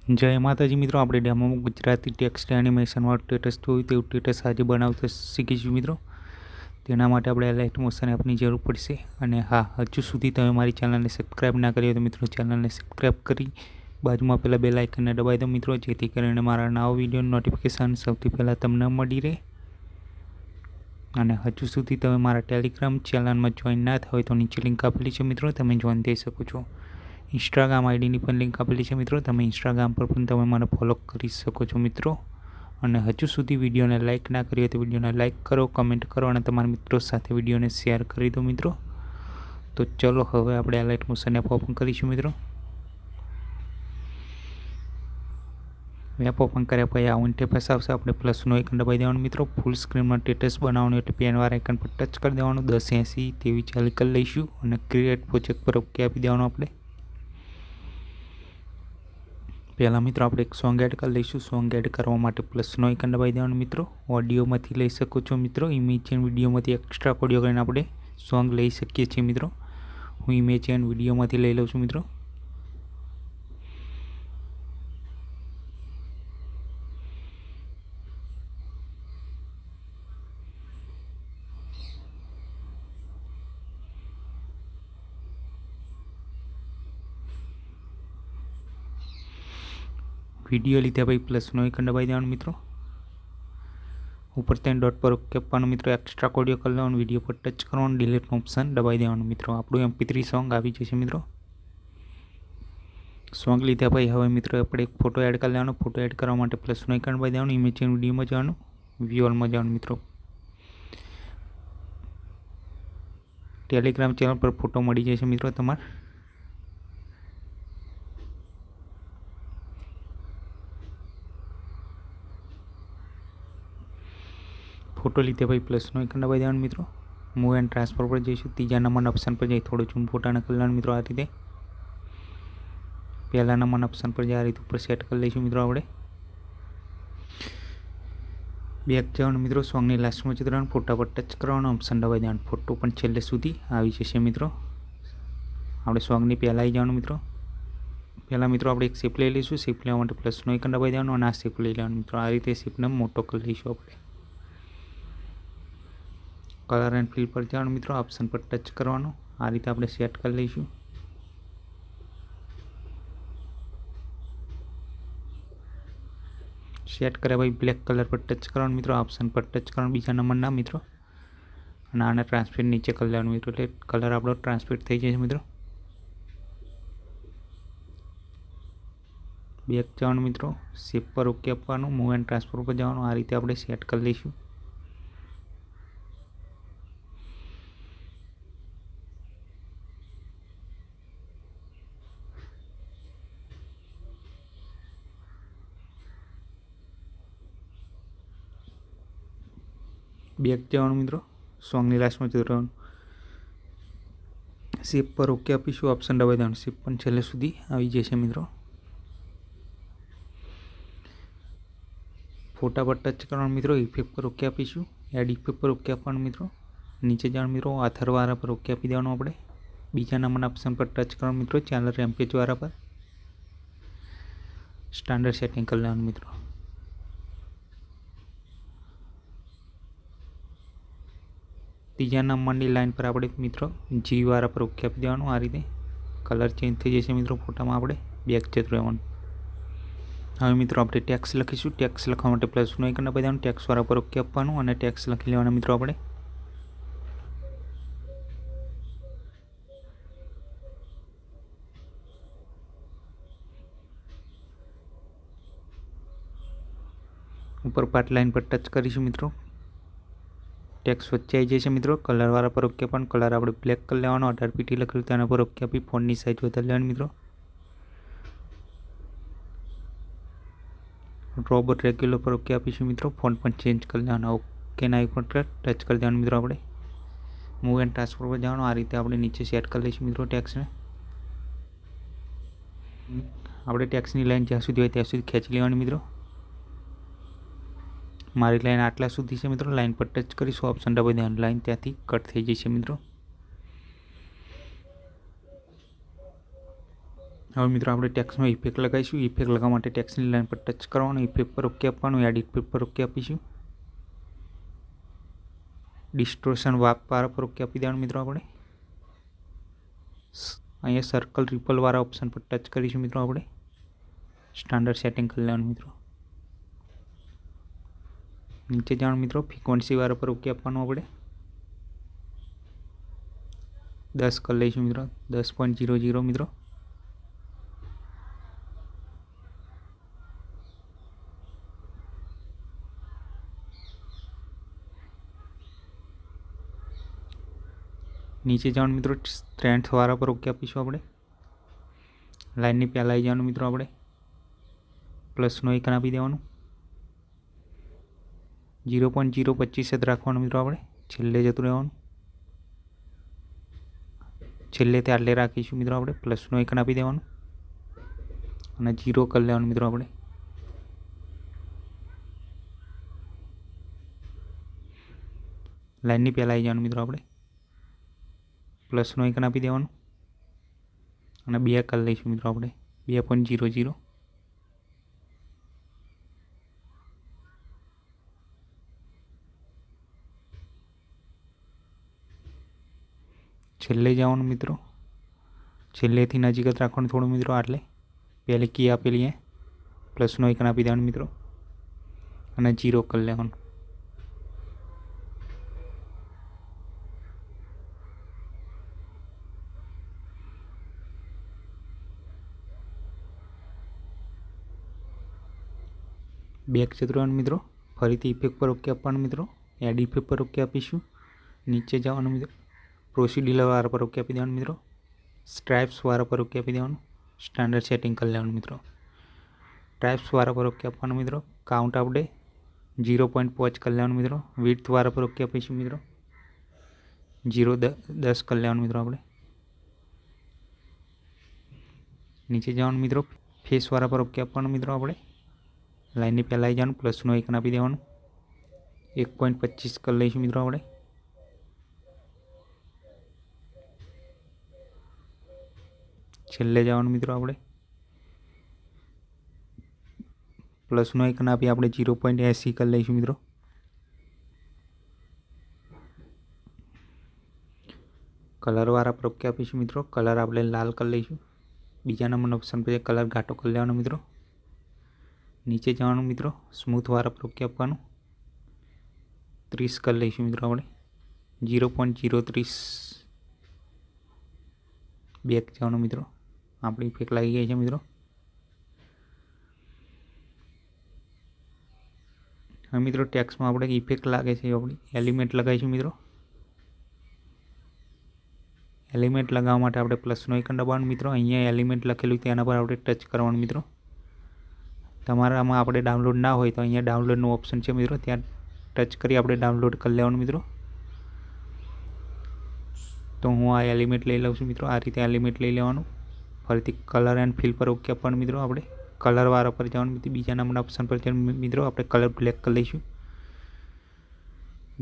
जय माताजी मित्रों, આપણે ડેમોમાં ગુજરાતી ટેક્સ્ટ એનિમેશનમાં સ્ટેટસ જોયું તેવું સ્ટેટસ આજે બનાવતા શીખીશું મિત્રો। તેના માટે આપણે અલાઇટ મોશન એપની જરૂર પડશે। અને હા, હજુ સુધી તમે મારી ચેનલને સબસ્ક્રાઇબ ના કરી હોય તો મિત્રો ચેનલને સબસ્ક્રાઇબ કરી બાજુમાં પેલા બેલ આઇકનને દબાવી દો મિત્રો, જેથી કરીને મારા નવા વિડીયોનું નોટિફિકેશન સૌથી પહેલાં તમને મળી રહે। અને હજુ સુધી તમે મારા ટેલિગ્રામ ચેનલમાં જોઈન ના થયા હોય તો નીચે લિંક આપેલી છે મિત્રો, તમે જોઈન થઈ શકો છો। इंस्टाग्राम आईडी पर लिंक आपेली है मित्रों, तब इंस्टाग्राम पर तब मैं फॉलो कर सको मित्रों। और हजू सुधी वीडियो ने लाइक ना करी तो वीडियो ने लाइक करो, कमेंट करो और तमारा मित्रों साथ वीडियो ने शेर कर दो मित्रों। तो चलो हवे आपणे अलाइट मोशन एप ओपन करीशुं मित्रों। एप ओपन कर्या पछी आ इंटरफेस आवशे, आपणे प्लसनो आइकन दबावी देवानुं मित्रों। फूल स्क्रीन में स्टेटस बनाववानुं एटले पेन वाळा आइकन पर टच कर देवानुं। 1080 तेवी चालू कर लईशुं और क्रिएट प्रोजेक्ट पर ओके आपी देवानुं। आपणे पहला मित्रों आप एक सॉन्ग एड कर लईशुं। सॉन्ग एड करवा माटे प्लसनो आइकन दबावी देवानुं मित्रों। ऑडियो मांथी लई शको छो मित्रों, इमेज एंड विडियो मांथी एक्स्ट्रा ऑडियो करीने आपणे सॉन्ग लई शकीए छीए मित्रों। हूँ इमेज एंड विडियो मांथी लई लऊं छुं मित्रों। वीडियो लीधा भाई प्लसनो आइकन दबावी देवानुं मित्रों। ऊपर 3 डॉट पर ओके आपवानुं मित्रों। एक्स्ट्रा ऑडियो कर लेवानुं, वीडियो पर टच करवानुं, डिलीट ऑप्शन दबावी देवानुं मित्रों। आपणुं MP3 सॉन्ग आवी जशे मित्रों। सॉन्ग लीधा भाई हवे मित्रों आपणे एक फोटो एड कर लेवानो। फोटो एड करवा माटे प्लसनो आइकन दबावी देवानुं, इमेज एंड विडियो में जवानुं, व्यू ऑल में जवानुं मित्रों। टेलिग्राम चेनल पर फोटो मळी जशे मित्रों तमारे। फोटो लीधे भाई प्लसनो आइकन दबावी देवानुं मित्रों। मूव एंड ट्रांसफर पर जईशुं, तीजा नंबर ऑप्शन पर जई थोड़ो झूम फोटा ने कर लेवानुं मित्रों। आ रीते पहला नंबर ऑप्शन पर आ रीते ऊपर सेट कर लईशुं मित्रों। आपणे बैक जवानुं मित्रों। सॉन्ग नी लास्ट में जवानुं, फोटा पर टच करवानुं, ऑप्शन दबावी देवानुं। फोटो पण छेल्ले सुधी आवी जशे मित्रों। आपणे सॉन्ग नी पहला आई जवानुं मित्रों। पहला मित्रों आपणे एक शेप लई लईशुं। शेप लेवा माटे प्लसनो आइकन दबावी देवानुं અને આ शेप लई लेवानुं मित्रों। आ रीते शेपने मोटो कर लईशुं आपणे। कलर एंड फिल पर जाओ मित्रों, ऑप्शन पर टच करवानुं। आ रीते आपणे सेट कर लईशुं। सेट कर्या भाई ब्लेक कलर पर टच करवानुं मित्रों। ऑप्शन पर टच करवानुं बीजा नंबरना मित्रों અને આને ટ્રાન્સપેરન્ટ નીચે કરી લેવાનું मित्रों, એટલે કલર આપણો ટ્રાન્સપેરન્ટ થઈ જશે मित्रों। બેક જવાનું मित्रों, शेप पर ओके આપવાનું, મૂવ એન્ડ ટ્રાન્સફર પર જવાનું। આ રીતે આપણે સેટ કરી લઈશું। बैक जवानुं मित्रों, सॉन्ग नी लास्ट में जતું રહેવાનું। शेप पर ओके આપીશું, ऑप्शन दबाવી દેવાનું। शेप પણ છેલ્લે સુધી આવી જશે मित्रों। फोटा पर टच करवानुं मित्रों। इफेक्ट पर ओके આપીશું। एड इफेक्ट पर ओके આપવાનું मित्रों। नीचे जाओ मित्रों, आथर वाला पर ओके આપી દેવાનું। આપણે બીજા નંબરના ऑप्शन पर टच करवानुं मित्रों। चैनल रैम्पेज वाला पर स्टैंडर्ड सेटिंग कर लेवानुं मित्रों। तीजा नंबरनी लाइन पर आपणे मित्रों जी वाला पर ओके आपी देवानुं। आ रीते कलर चेन्ज थई जशे मित्रों। फोटामां आपणे बेक जतुं रहेवानुं। हवे मित्रों आपणे टेक्स्ट लखीशुं। टेक्स्ट लखवा माटे प्लसनो आइकन दबावी देवानुं। टेक्स्ट वाला पर ओके आपवानुं અને ટેક્स्ट લખી લેવાના मित्रों। આપણે ऊपर पार्ट लाइन पर टच करीशुं मित्रों। टेक्स्ट वच्चे आई जशे मित्रों। कलर वाला पर ओके पण कलर आपणे ब्लेक कर लेवानो। 18 पीटी लखेલું તેના પર ઓકે આપી ફોન્ટની સાઈઝ વધારી લેવાની मित्रों। रोबोट रेग्युलर पर ओके आपीशुं मित्रों। फॉन्ट पण चेन्ज कर लेवानो। ओके ना आइकन पर टच कर देवानुं मित्रों। आपणे मूव एंड ट्रांसफर पर जवानुं। आ रीते आपणे नीचे सेट कर लईशुं मित्रों टेक्स्टने। आपणे टेक्स्टनी लाइन ज्यां सुधी होय ત્યાં સુધી ખેંચી લેવાની मित्रों। मारी लाइन आटला सुधी छे मित्रों। लाइन पर टच करीशुं, ऑप्शन दबावी देवानुं। लाइन त्यांथी कट थई जशे मित्रों। હવે મિત્રો આપણે ટેક્સ્ટમાં ઇફેક્ટ લગાવીશું। ઇફેક્ટ લગાવવા માટે ટેક્સ્ટની લાઈન પર ટચ કરવાનું, ઇફેક્ટ પર ઓકે આપવાનું, એડિટ પર ઓકે આપીશું। ડિસ્ટોર્શન વાળા પર ઓકે આપી દેવાનું મિત્રો। આપણે અહીંયા સર્કલ રિપલ વાળા ઓપ્શન પર ટચ કરીશું મિત્રો। આપણે સ્ટાન્ડર્ડ સેટિંગ કરી લેવાનું મિત્રો। નીચે જવાનું મિત્રો, ફ્રીક્વન્સી વાળા પર ઓકે આપવાનું। આપણે 10 કરી લઈશું મિત્રો, 10.00 મિત્રો। નીચે જવાનું મિત્રો, સ્ટ્રેન્થ વાળા પર ઓકે આપીશું। આપણે લાઈનની પહેલાં આવી જવાનું મિત્રો। આપણે પ્લસનો આઇકન આપી દેવાનું, 0.025 જ રાખવાનું મિત્રો। આપણે છેલ્લે જતું રહેવાનું, છેલ્લે આટલે રાખીશું મિત્રો। આપણે પ્લસનો આઇકન આપી દેવાનું અને 0 કરી લેવાનું મિત્રો। આપણે લાઈનની પહેલાં આવી જવાનું મિત્રો। આપણે પ્લસનો આઇકન આપી દેવાનું અને 2 કરી લઈશું મિત્રો। આપણે 2.00 છેલ્લે જવાનું મિત્રો, છેલ્લેથી નજીક જ રાખવાનું થોડું મિત્રો। આટલે પહેલી કી આપેલી પ્લસનો આઇકન આપી દેવાનું મિત્રો અને 0 કરી લેવાનું। બેક જતું રહેવાનું મિત્રો, ફરીથી ઇફેક્ટ પર ઓકે આપવાનું મિત્રો। એડ ઇફેક્ટ પર ઓકે આપીશું। નીચે જવાનું મિત્રો, પ્રોસીડ્યુલર વાળા પર ઓકે આપી દેવાનું મિત્રો। સ્ટ્રાઇપ્સ વાળા પર ઓકે આપી દેવાનું, સ્ટાન્ડર્ડ સેટિંગ કરી લેવાનું મિત્રો। સ્ટ્રાઇપ્સ વાળા પર ઓકે આપવાનું મિત્રો। કાઉન્ટ આપણે 0.5 કરી લેવાનું મિત્રો। વિડ્થ વાળા પર ઓકે આપીશું મિત્રો, 10 કરી લેવાનું મિત્રો। આપણે નીચે જવાનું મિત્રો, ફેસ વાળા પર ઓકે આપવાનું મિત્રો। આપણે લાઈનની પહેલાં આવી જવાનું, પ્લસનો આઇકન આપી દેવાનું, 1.25 કરી લઈશું મિત્રો। આપણે છેલ્લે જવાનું મિત્રો, આપણે પ્લસનો આઇકન આપી આપણે 0.80 કરી લઈશું મિત્રો। કલર વાળા પર ઓકે આપીશું મિત્રો। કલર આપણે લાલ કરી લઈશું। બીજા નંબરનો ઓપ્શન પર કલર ઘાટો કરી લેવાનો મિત્રો। નીચે જવાનું મિત્રો, સ્મૂથ વાળા પર ઓકે આપવાનું, 30 કરી લઈશું મિત્રો। આપણે 0.030 બેક જવાનું મિત્રો। આપણી ઇફેક્ટ લાગી ગઈ છે મિત્રો। હવે મિત્રો ટેક્સ્ટમાં આપણે ઇફેક્ટ લાગે છે, આપણી એલિમેન્ટ લગાવીશું મિત્રો। એલિમેન્ટ લગાવવા માટે આપણે પ્લસનો આઇકન દબાવવાનું મિત્રો। અહીંયા એલિમેન્ટ લખેલું તેના પર આપણે ટચ કરવાનું મિત્રો। તમારામાં આપણે ડાઉનલોડ ના હોય તો અહીંયા ડાઉનલોડનું ઓપ્શન છે મિત્રો, ત્યાં ટચ કરી આપણે ડાઉનલોડ કરી લેવાનું મિત્રો। તો હું આ એલિમેન્ટ લઈ લઉં છું મિત્રો। આ રીતે એલિમેન્ટ લઈ લેવાનું। ફરીથી કલર એન્ડ ફિલ પર ઓકે આપવાનું મિત્રો। આપણે કલર વાળા પર જવાનું મિત્રો, બીજા નંબરના ઓપ્શન પર મિત્રો આપણે કલર બ્લેક કરી લઈશું।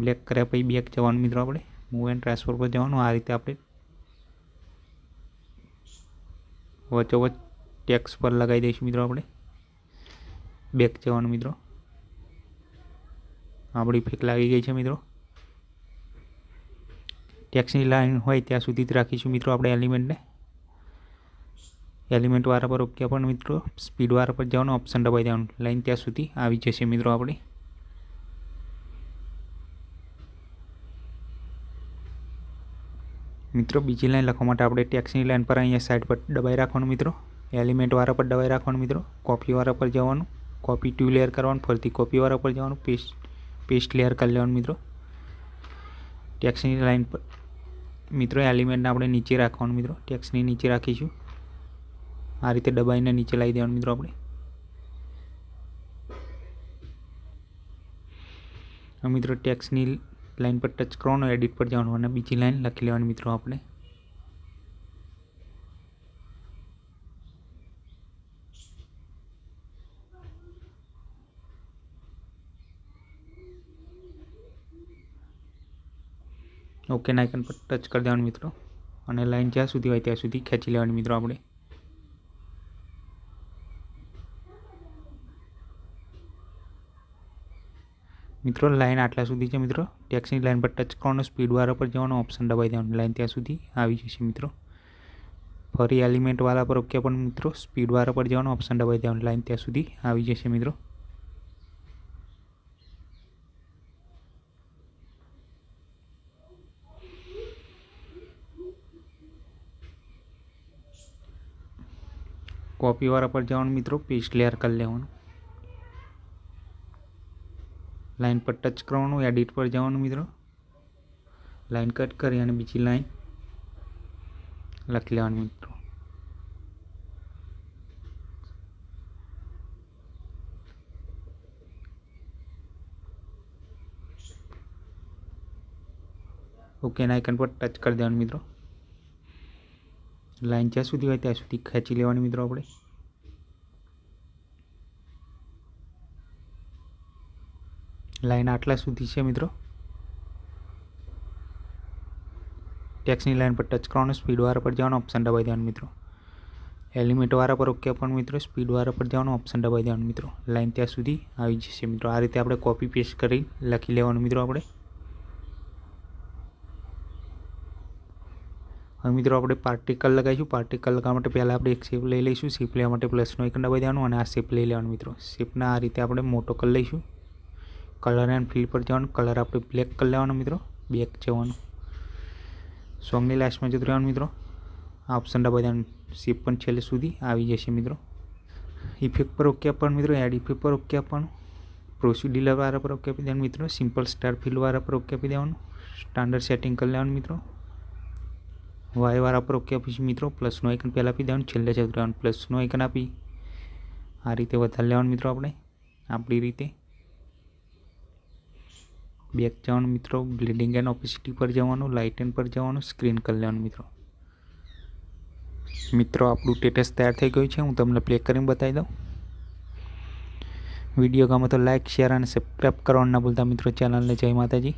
બ્લેક કર્યા પછી બેક જવાનું મિત્રો। આપણે મૂવ એન્ડ ટ્રાન્સફર પર જવાનું। આ રીતે આપણે વચ્ચોવચ્ચ ટેક્સ્ટ પર લગાવી દઈશું મિત્રો। આપણે બેક જવાનું મિત્રો। આપણી ઇફેક્ટ લાગી ગઈ છે મિત્રો। ટેક્સ્ટની લાઈન હોય ત્યાં સુધી જ રાખીશું મિત્રો આપણે એલિમેન્ટને। એલિમેન્ટ વાળા પર ઓકે આપવાનું મિત્રો। સ્પીડ વાળા પર જવાનું, ઓપ્શન દબાવી દેવાનું, લાઈન ત્યાં સુધી આવી જશે મિત્રો આપણી। મિત્રો બીજી લાઈન લખવા માટે આપણે ટેક્સ્ટની લાઈન પર અહીંયા સાઈડ પર દબાઈ રાખવાનું મિત્રો। એલિમેન્ટ વાળા પર દબાઈ રાખવાનું મિત્રો। કોપી વાળા પર જવાનું, કોપી ટુ લેયર કરવાનું, ફરીથી કોપી વાળા પર જવાનું, પેસ્ટ લેયર કરી લેવાનું મિત્રો। ટેક્સ્ટની લાઈન પર મિત્રો એલિમેન્ટને આપણે નીચે રાખવાનું મિત્રો। ટેક્સ્ટની નીચે રાખીશું, આ રીતે દબાઈને નીચે લાવી દેવાનું મિત્રો। આપણે મિત્રો ટેક્સ્ટની લાઈન પર ટચ કરવાનું, એડિટ પર જવાનું અને બીજી લાઈન લખી લેવાની મિત્રો। આપણે ઓકે આઇકન પર ટચ કરી દેવાનું મિત્રો અને લાઈન જ્યાં સુધી હોય ત્યાં સુધી ખેંચી લેવાની મિત્રો। આપણે મિત્રો લાઈન આટલા સુધી છે મિત્રો। ટેક્સ્ટની લાઈન પર ટચ કરવાનું, સ્પીડ વાળા પર જવાનું, ઓપ્શન દબાવી દેવાનું, લાઈન ત્યાં સુધી આવી જશે મિત્રો। ફરી એલિમેન્ટ વાળા પર ઓકે પણ મિત્રો સ્પીડ વાળા પર જવાનું, ઓપ્શન દબાવી દેવાનું, લાઈન ત્યાં સુધી આવી જશે મિત્રો। कॉपी वाला पर जाओ मित्रों, पेस्ट लेयर कर ले, लाइन पर टच करवा, एडिट पर जाओ मित्रों, लाइन कट कर बीजी लाइन लखी ले मित्रों। ओके ना आइकन पर टच कर देवानुं मित्रों। लाइन ज्यां सुधी होय त्यां सुधी खेंची लेवानी मित्रों। आपणे लाइन आटला सुधी छे मित्रों। टेक्स्टनी लाइन पर टच करवानुं, स्पीड वाळा पर जवानुं, ऑप्शन दबावी देवानुं मित्रों। एलिमेंट वाळा पर ओके पण मित्रों स्पीड वाळा पर जवानुं, ऑप्शन दबावी देवानुं मित्रों। लाइन त्यां सुधी आवी जशे मित्रों। आ रीते आपणे कॉपी पेस्ट करी लखी लेवानुं मित्रों। आपणे હવે મિત્રો આપણે પાર્ટિકલ લગાવીશું। પાર્ટિકલ લગાવવા માટે પહેલાં આપણે એક શેપ લઈ લઈશું। શેપ લેવા માટે પ્લસનું આઇકન દબાવી દેવાનું અને આ શેપ લઈ લેવાનું મિત્રો। શેપના આ રીતે આપણે મોટો કરી લઈશું। કલર એન્ડ ફિલ પર જવાનું, કલર આપણે બ્લેક કરી લેવાનો મિત્રો। બેક જવાનું, સોંગની લાસ્ટમાં જતું રહેવાનું મિત્રો। આ ઓપ્શન દબાવી દેવાનું, શેપ પણ છેલ્લે સુધી આવી જશે મિત્રો। ઇફેક્ટ પર ઓકે આપવાનું મિત્રો। એડ ઇફેક્ટ પર ઓકે આપવાનું। પ્રોસીડર વાળા પર ઓકે આપી દેવાનું મિત્રો। સિમ્પલ સ્ટાર ફિલ વાળા પર ઓકે આપી દેવાનું। સ્ટાન્ડર્ડ સેટિંગ કરી લેવાનું મિત્રો। वाय वाला पर ओके आपीशुं मित्रों। प्लसनुं आइकन पहला आपी देवानुं, छेल्ले जતું રહેવાનું। प्लसनुं आइकन आपी आ रीते વધારી લેવાનું मित्रों। આપણે આપણી રીતે બેક જવાનું मित्रों। ब्लीडिंग एंड ऑपेसिटी पर जवानुं, लाइटन पर जवानुं, स्क्रीन कर लेवानुं मित्रों। मित्रों આપણું સ્ટેટસ તૈયાર થઈ ગયું છે। હું તમને પ્લે કરીને બતાવી દઉં। વિડીયો ગમે તો લાઈક, શેર અને સબસ્ક્રાઇબ કરવાનું ના ભૂલતા મિત્રો। ચેનલને જય માતાજી।